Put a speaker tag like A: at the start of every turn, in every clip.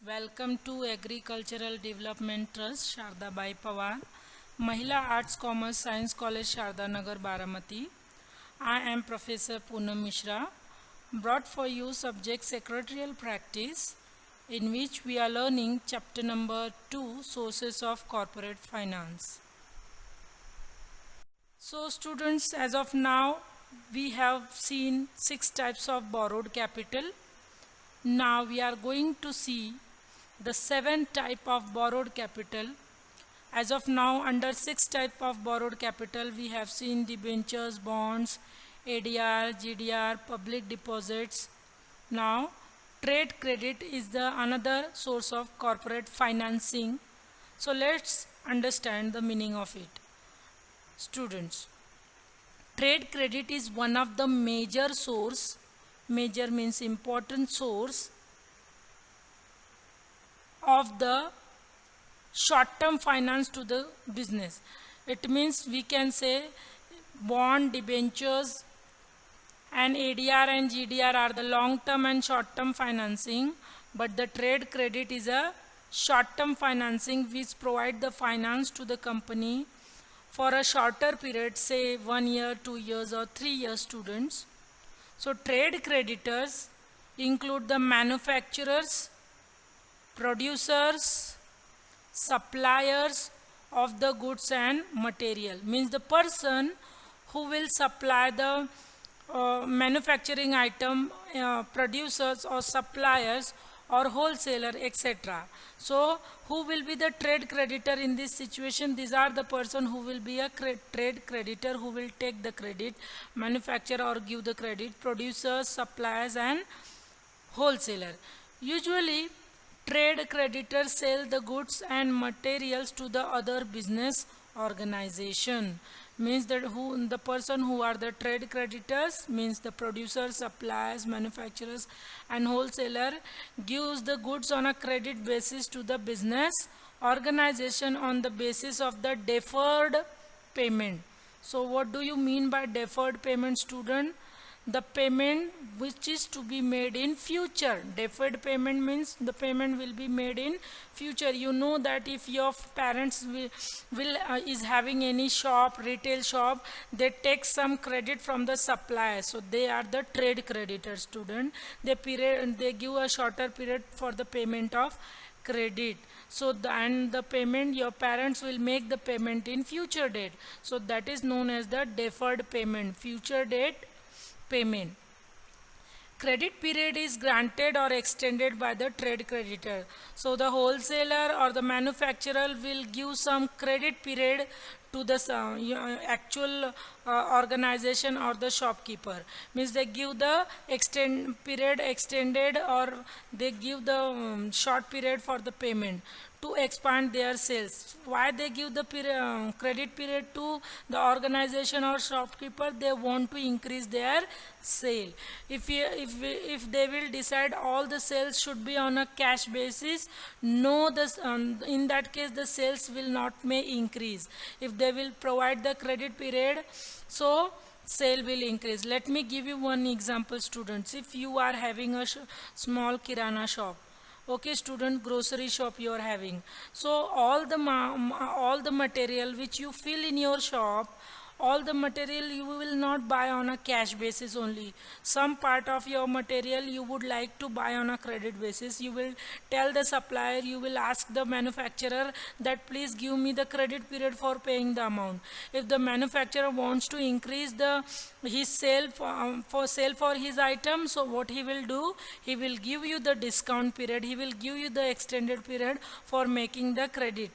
A: Welcome to Agricultural Development Trust, Sharda Bai Pawar, Mahila Arts Commerce Science College, Sharda Nagar, Baramati. I am Professor Poonam Mishra, brought for you subject Secretarial Practice, in which we are learning chapter number 2, Sources of Corporate Finance. So students, as of now, we have seen 6 types of borrowed capital. Now we are going to see the 7th type of borrowed capital. As of now, under 6 type of borrowed capital, we have seen debentures, bonds, ADR, GDR, public deposits. Now, trade credit is the another source of corporate financing. So let's understand the meaning of it. Students, trade credit is one of the major source, major means important source of the short-term finance to the business. It means we can say bond, debentures and ADR and GDR are the long-term and short-term financing, but the trade credit is a short-term financing which provide the finance to the company for a shorter period, say 1 year, 2 years or 3 years students. So trade creditors include the manufacturers, producers, suppliers of the goods and material. Means the person who will supply the manufacturing item, producers or suppliers or wholesaler, etc. So who will be the trade creditor in this situation? These are the person who will be a trade creditor, who will take the credit, manufacturer or give the credit, producers, suppliers and wholesaler. Usually trade creditors sell the goods and materials to the other business organization. Means that the person who are the trade creditors means the producers, suppliers, manufacturers and wholesaler gives the goods on a credit basis to the business organization on the basis of the deferred payment. So what do you mean by deferred payment, student? The payment which is to be made in future. Deferred payment means the payment will be made in future. You know that if your parents will is having any shop, retail shop, they take some credit from the supplier. So they are the trade creditors, student. They give a shorter period for the payment of credit. So the payment, your parents will make the payment in future date. So that is known as the deferred payment, future date payment. Credit period is granted or extended by the trade creditor. So the wholesaler or the manufacturer will give some credit period to the actual organization or the shopkeeper. Means they give the period extended, or they give the short period for the payment to expand their sales. Why they give the credit period to the organization or shopkeeper? They want to increase their sale. If they will decide all the sales should be on a cash basis, no, in that case the sales will not may increase. If they will provide the credit period, so sale will increase. Let me give you one example, students. If you are having a small kirana shop, okay student, grocery shop you are having, so all the material which you fill in your shop, all the material you will not buy on a cash basis only. Some part of your material you would like to buy on a credit basis. You will tell the supplier, you will ask the manufacturer that please give me the credit period for paying the amount. If the manufacturer wants to increase his sale for his item, so what he will do, he will give you the discount period, he will give you the extended period for making the credit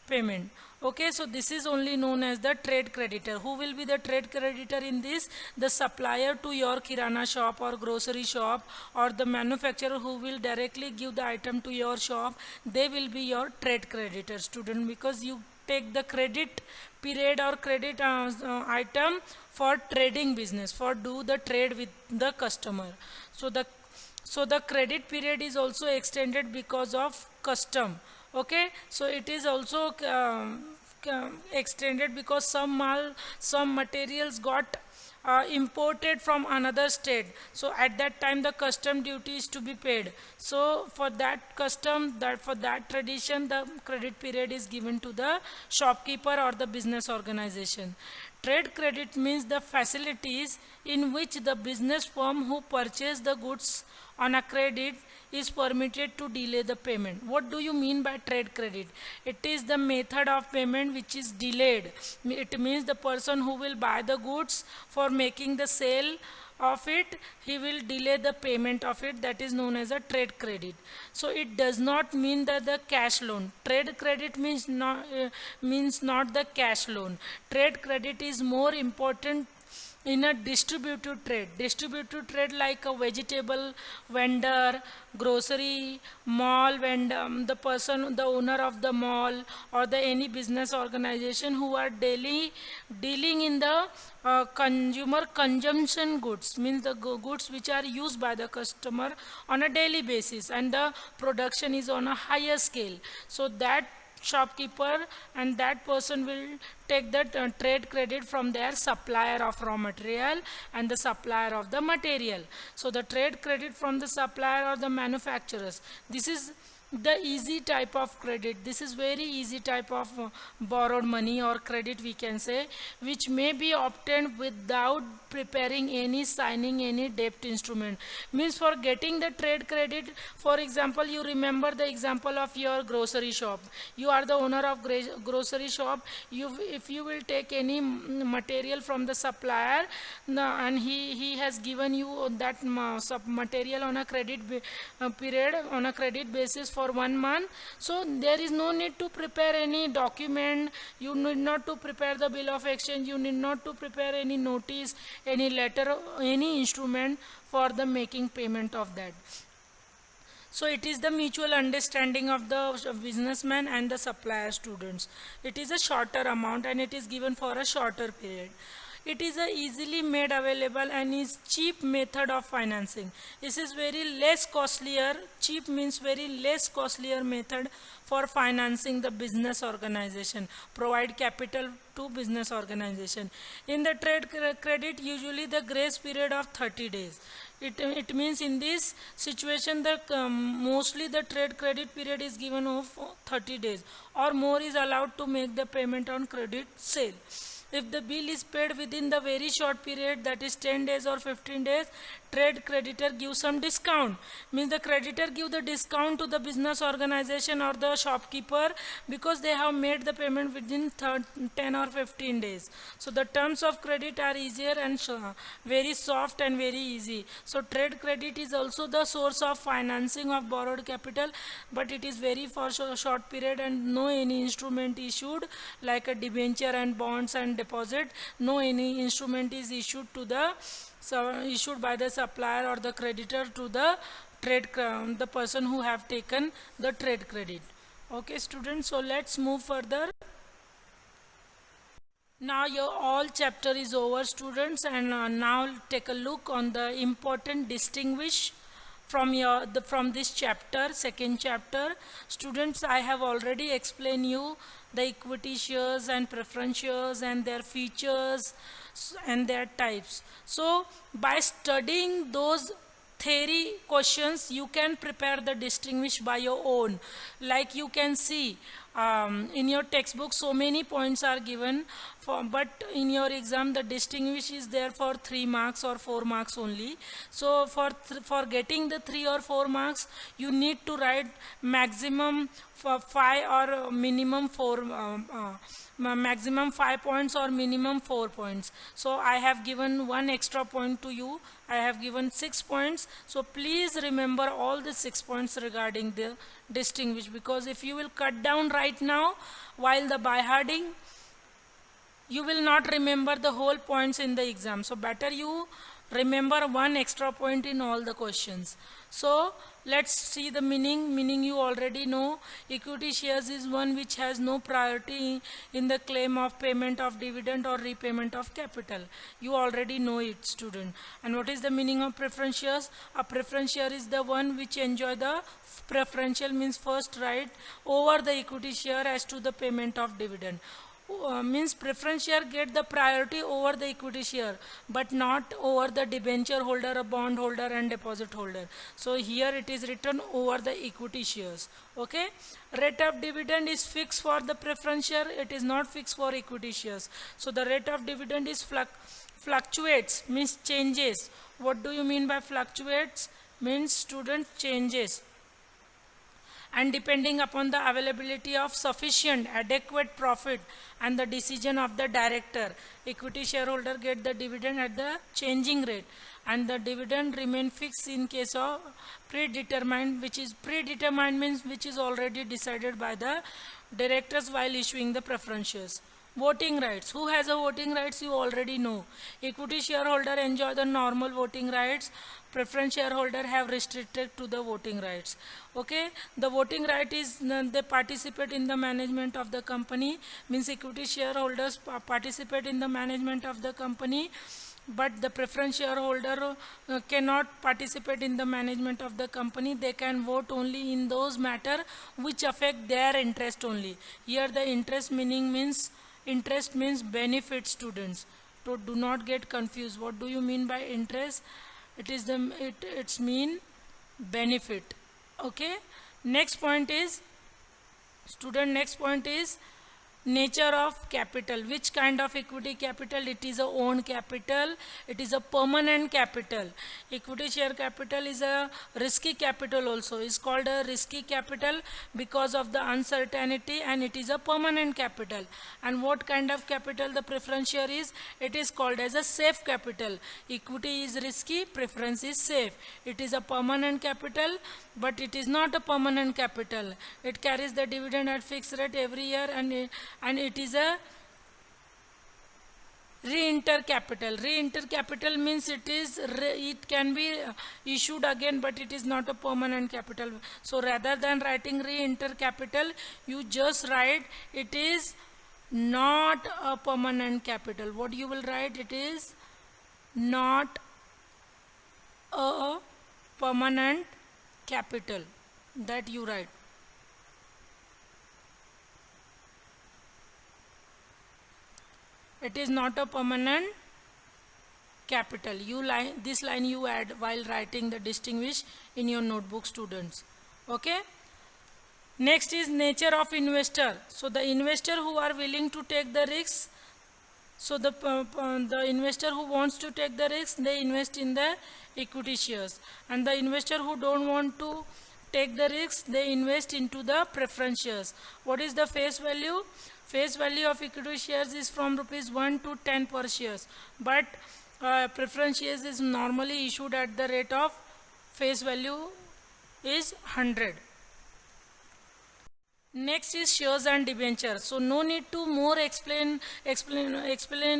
A: payment. Okay, so this is only known as the trade creditor. Who will be the trade creditor in this? The supplier to your kirana shop or grocery shop, or the manufacturer who will directly give the item to your shop, they will be your trade creditor, student, because you take the credit period or credit item for trading business, for do the trade with the customer. So the credit period is also extended because of custom. Okay, so it is also extended because some materials got imported from another state. So at that time the custom duty is to be paid. So for that custom, that for that tradition, the credit period is given to the shopkeeper or the business organization. Trade credit means the facilities in which the business firm who purchase the goods on a credit is permitted to delay the payment. What do you mean by trade credit? It is the method of payment which is delayed. It means the person who will buy the goods, for making the sale of it, he will delay the payment of it. That is known as a trade credit. So it does not mean that the cash loan. Trade credit means not the cash loan. Trade credit is more important in a distributed trade. Distributed trade like a vegetable vendor, grocery, mall vendor, the person, the owner of the mall, or the any business organization who are daily dealing in the consumer consumption goods, means the goods which are used by the customer on a daily basis, and the production is on a higher scale. So that shopkeeper and that person will take that trade credit from their supplier of raw material and the supplier of the material. So the trade credit from the supplier or the manufacturers, this is the easy type of credit. This is very easy type of borrowed money or credit, we can say, which may be obtained without preparing any, signing any debt instrument. Means for getting the trade credit, for example, you remember the example of your grocery shop. You are the owner of grocery shop. If you will take any material from the supplier, and he has given you that material on a credit period, on a credit basis for 1 month, so there is no need to prepare any document. You need not to prepare the bill of exchange. You need not to prepare any notice, any letter, any instrument for the making payment of that. So it is the mutual understanding of the businessman and the supplier students. It is a shorter amount and it is given for a shorter period. It is a easily made available and is cheap method of financing. This is very less costlier. Cheap means very less costlier method for financing the business organization. Provide capital to business organization. In the trade credit, usually the grace period of 30 days. It means in this situation that mostly the trade credit period is given of 30 days or more is allowed to make the payment on credit sale. If the bill is paid within the very short period, that is 10 days or 15 days, trade creditor gives some discount. Means the creditor give the discount to the business organization or the shopkeeper because they have made the payment within 10 or 15 days. So the terms of credit are easier and very soft and very easy. So trade credit is also the source of financing of borrowed capital, but it is very for short period and no any instrument issued like a debenture and bonds and deposit. No any instrument is issued to the issued by the supplier or the creditor to the the person who have taken the trade credit. Okay students, so let's move further. Now your all chapter is over students, and now take a look on the important distinguish from from this chapter, second chapter. Students, I have already explained you the equity shares and preference shares and their features and their types. So by studying those theory questions, you can prepare the distinguish by your own. Like you can see in your textbook so many points are given for, but in your exam the distinguish is there for 3 marks or 4 marks only. So for getting the 3 or 4 marks, you need to write maximum 5 or minimum 4 maximum 5 points or minimum 4 points. So I have given one extra point to you. I have given 6 points. So please remember all the 6 points regarding the distinguish, because if you will cut down right now while the by hearting, you will not remember the whole points in the exam. So better you remember one extra point in all the questions. So let's see the meaning you already know. Equity shares is one which has no priority in the claim of payment of dividend or repayment of capital. You already know it, student. And what is the meaning of preference shares? A preference share is the one which enjoy the preferential, means first right over the equity share as to the payment of dividend. means preference share get the priority over the equity share, but not over the debenture holder, a bond holder and deposit holder. So here it is written over the equity shares. Okay, rate of dividend is fixed for the preference share, it is not fixed for equity shares. So the rate of dividend is fluctuates, means changes. What do you mean by fluctuates? Means student changes, and depending upon the availability of sufficient adequate profit and the decision of the director, equity shareholder get the dividend at the changing rate, and the dividend remain fixed in case of predetermined, which is predetermined means which is already decided by the directors while issuing the preference shares. Voting rights. Who has a voting rights? You already know. Equity shareholder enjoy the normal voting rights. Preference shareholder have restricted to the voting rights. Okay. The voting right is they participate in the management of the company. Means equity shareholders participate in the management of the company, but the preference shareholder cannot participate in the management of the company. They can vote only in those matter which affect their interest only. Here the interest means benefit, students. So do not get confused. What do you mean by interest? It is it's mean benefit. Okay. Next point is, student, next point is nature of capital. Which kind of equity capital? It is a own capital, it is a permanent capital. Equity share capital is a risky capital, also is called a risky capital because of the uncertainty, and it is a permanent capital. And what kind of capital the preference share is? It is called as a safe capital. Equity is risky, preference is safe. It is a permanent capital, but it is not a permanent capital. It carries the dividend at fixed rate every year, and it is a re-enter capital. Re-enter capital means it can be issued again, but it is not a permanent capital. So rather than writing re-enter capital, you just write it is not a permanent capital. What you will write? It is not a permanent capital, that you write. It is not a permanent capital. This line you add while writing the distinguish in your notebook, students. Okay. Next is nature of investor. So the investor who are willing to take the risks. So the investor who wants to take the risk, they invest in the equity shares, and the investor who don't want to take the risk, they invest into the preference shares. What is the face value? Face value of equity shares is from rupees 1 to 10 per shares, but preference shares is normally issued at the rate of face value is 100. Next is shares and debentures. So no need to more explain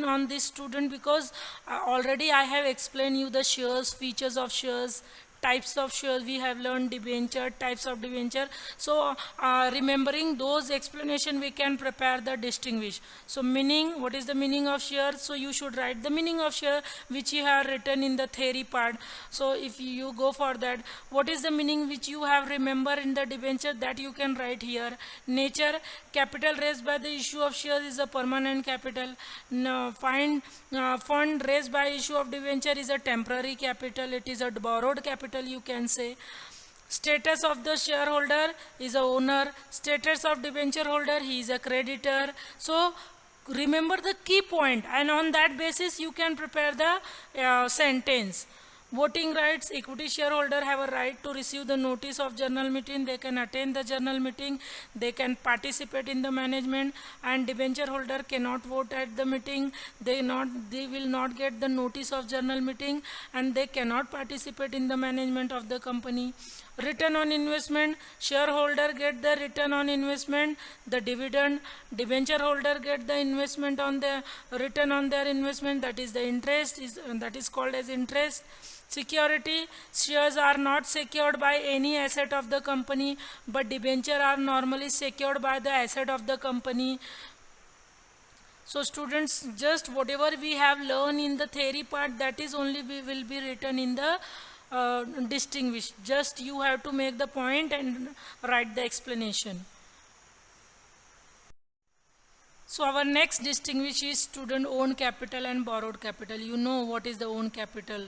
A: on this, student, because already I have explained you the shares, features of shares, types of shares. We have learned debenture, types of debenture. So remembering those explanation, we can prepare the distinguish. So meaning, what is the meaning of share? So you should write the meaning of share which you have written in the theory part. So if you go for that, what is the meaning which you have remember in the debenture, that you can write here. Nature, capital raised by the issue of shares is a permanent capital. Fund raised by issue of debenture is a temporary capital. It is a borrowed capital, you can say. Status of the shareholder is a owner. Status of debenture holder, he is a creditor. So remember the key point, and on that basis you can prepare the sentence. Voting rights, equity shareholder have a right to receive the notice of general meeting. They can attend the general meeting, they can participate in the management, and debenture holder cannot vote at the meeting. They will not get the notice of general meeting, and they cannot participate in the management of the company. Return on investment, shareholder get the return on investment, the dividend. Debenture holder get the investment on the return on their investment, that is the interest, that is called as interest. Security, shares are not secured by any asset of the company, but debenture are normally secured by the asset of the company. So students, just whatever we have learned in the theory part, that is only will be written in the distinguish. Just you have to make the point and write the explanation. So our next distinguish is student owned capital and borrowed capital. You know what is the owned capital.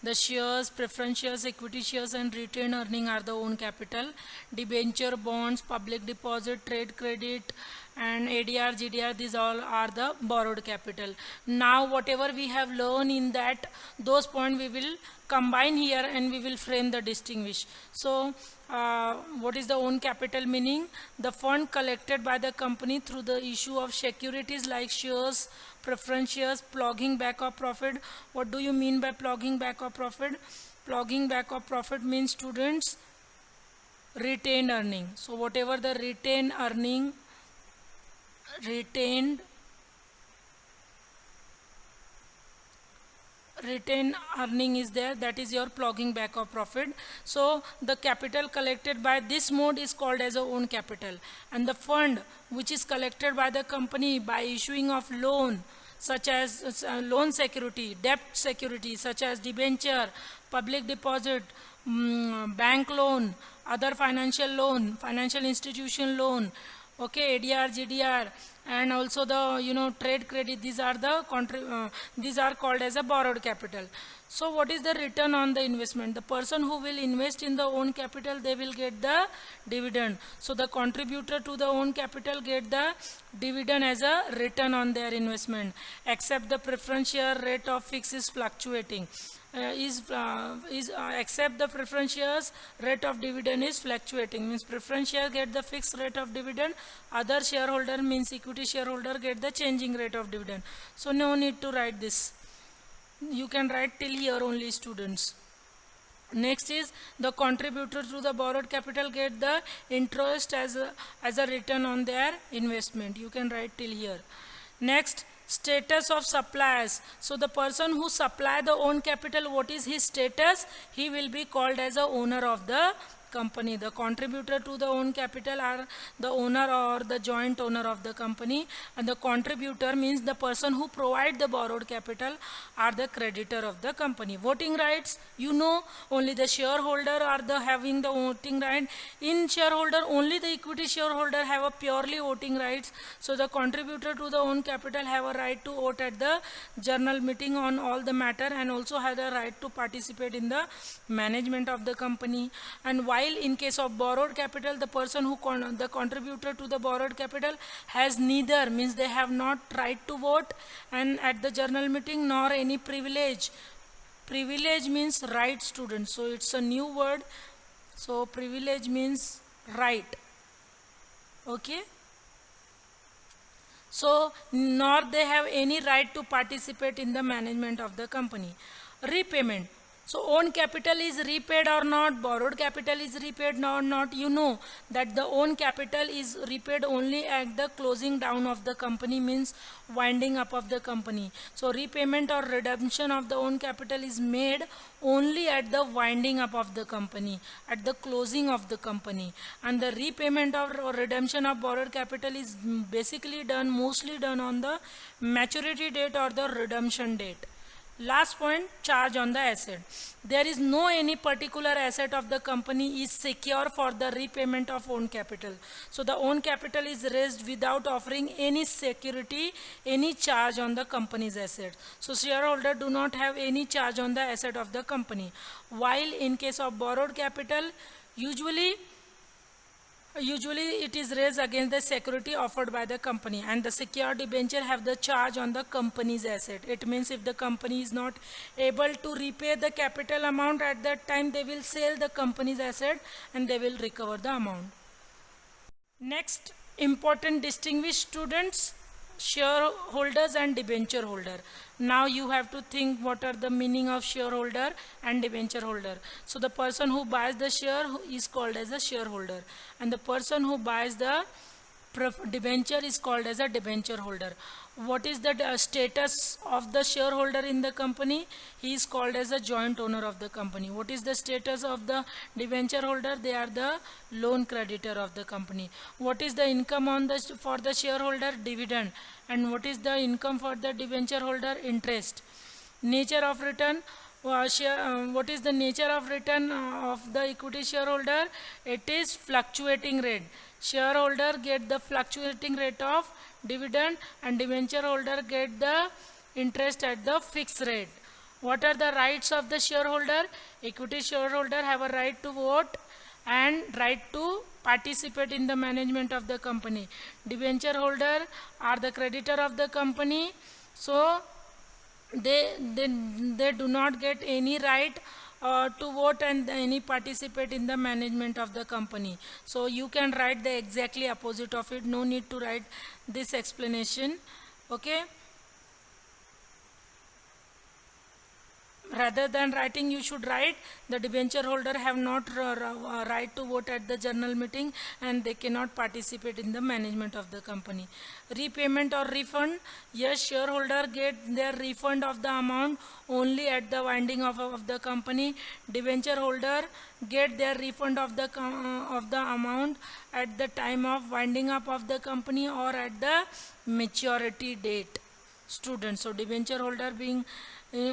A: The shares, preference shares, equity shares and retained earning are the owned capital. Debenture, bonds, public deposit, trade credit and ADR, GDR, these all are the borrowed capital. Now whatever we have learned in that, those points we will combine here and we will frame the distinguish. So what is the own capital meaning? The fund collected by the company through the issue of securities like shares, preference shares, plugging back of profit. What do you mean by plugging back of profit? Plugging back of profit means students retained earning. So whatever the retained earning, retained earning is there, that is your plugging back of profit. So the capital collected by this mode is called as a own capital, and the fund which is collected by the company by issuing of loan such as loan security, debt security such as debenture, public deposit, bank loan, other financial loan, financial institution loan, okay, ADR, GDR, and also the trade credit. These are the these are called as a borrowed capital. So what is the return on the investment? The person who will invest in the own capital, they will get the dividend. So the contributor to the own capital get the dividend as a return on their investment, except the preference share rate of fix is fluctuating. Except the preference shares rate of dividend is fluctuating, means preference share get the fixed rate of dividend, other shareholder means equity shareholder get the changing rate of dividend. So no need to write this, you can write till here only, students. Next is the contributor to the borrowed capital get the interest as a return on their investment, you can write till here. Next, status of suppliers. So the person who supply the own capital, what is his status? He will be called as a owner of the company. The contributor to the own capital are the owner or the joint owner of the company, and the contributor means the person who provide the borrowed capital are the creditor of the company. Voting rights, only the shareholder are the having the voting right. In shareholder, only the equity shareholder have a purely voting rights. So the contributor to the own capital have a right to vote at the general meeting on all the matter, and also have the right to participate in the management of the company. And while in case of borrowed capital, the person who the contributor to the borrowed capital has neither, means they have not right to vote and at the general meeting, nor any privilege. Privilege means right, students, so it's a new word. So privilege means right, okay. So nor they have any right to participate in the management of the company. Repayment. So own capital is repaid or not, borrowed capital is repaid or not. You know that the own capital is repaid only at the closing down of the company, means winding up of the company. So repayment or redemption of the own capital is made only at the winding up of the company, at the closing of the company. And the repayment or redemption of borrowed capital is basically done, mostly done on the maturity date or the redemption date. Last point, charge on the asset. There is no any particular asset of the company is secure for the repayment of own capital. So the own capital is raised without offering any security, any charge on the company's asset. So shareholder do not have any charge on the asset of the company. While in case of borrowed capital, usually it is raised against the security offered by the company, and the secured debenture have the charge on the company's asset. It means if the company is not able to repay the capital amount at that time, they will sell the company's asset and they will recover the amount. Next important distinguished students, shareholders and debenture holder. Now you have to think what are the meaning of shareholder and debenture holder. So the person who buys the share is called as a shareholder, and the person who buys the debenture is called as a debenture holder. What is the status of the shareholder in the company? He is called as a joint owner of the company. What is the status of the debenture holder? They are the loan creditor of the company. What is the income for the shareholder? Dividend. And what is the income for the debenture holder? Interest. Nature of return. What is the nature of return of the equity shareholder? It is fluctuating rate. Shareholder get the fluctuating rate of dividend, and debenture holder get the interest at the fixed rate. What are the rights of the shareholder? Equity shareholder have a right to vote and right to participate in the management of the company. Debenture holder are the creditor of the company, so they do not get any right to vote and any participate in the management of the company. So you can write the exactly opposite of it, no need to write this explanation. Okay, rather than writing, you should write the debenture holder have not right to vote at the general meeting and they cannot participate in the management of the company. Repayment or refund, yes, shareholder get their refund of the amount only at the winding of the company. Debenture holder get their refund of the amount at the time of winding up of the company or at the maturity date. Students, so debenture holder being uh,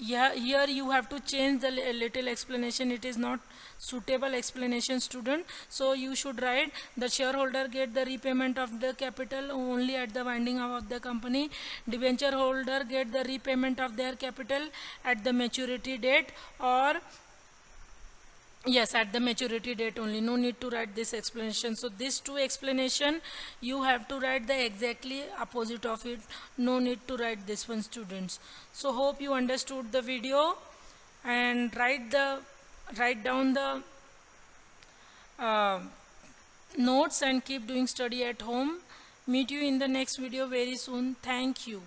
A: yeah, here you have to change the little explanation. It is not suitable explanation, student. So you should write the shareholder get the repayment of the capital only at the winding up of the company. Debenture holder get the repayment of their capital at the maturity date, or yes, at the maturity date only. No need to write this explanation. So these two explanation you have to write the exactly opposite of it. No need to write this one, students. So hope you understood the video, and write down the uh, notes and keep doing study at home. Meet you in the next video very soon. Thank you.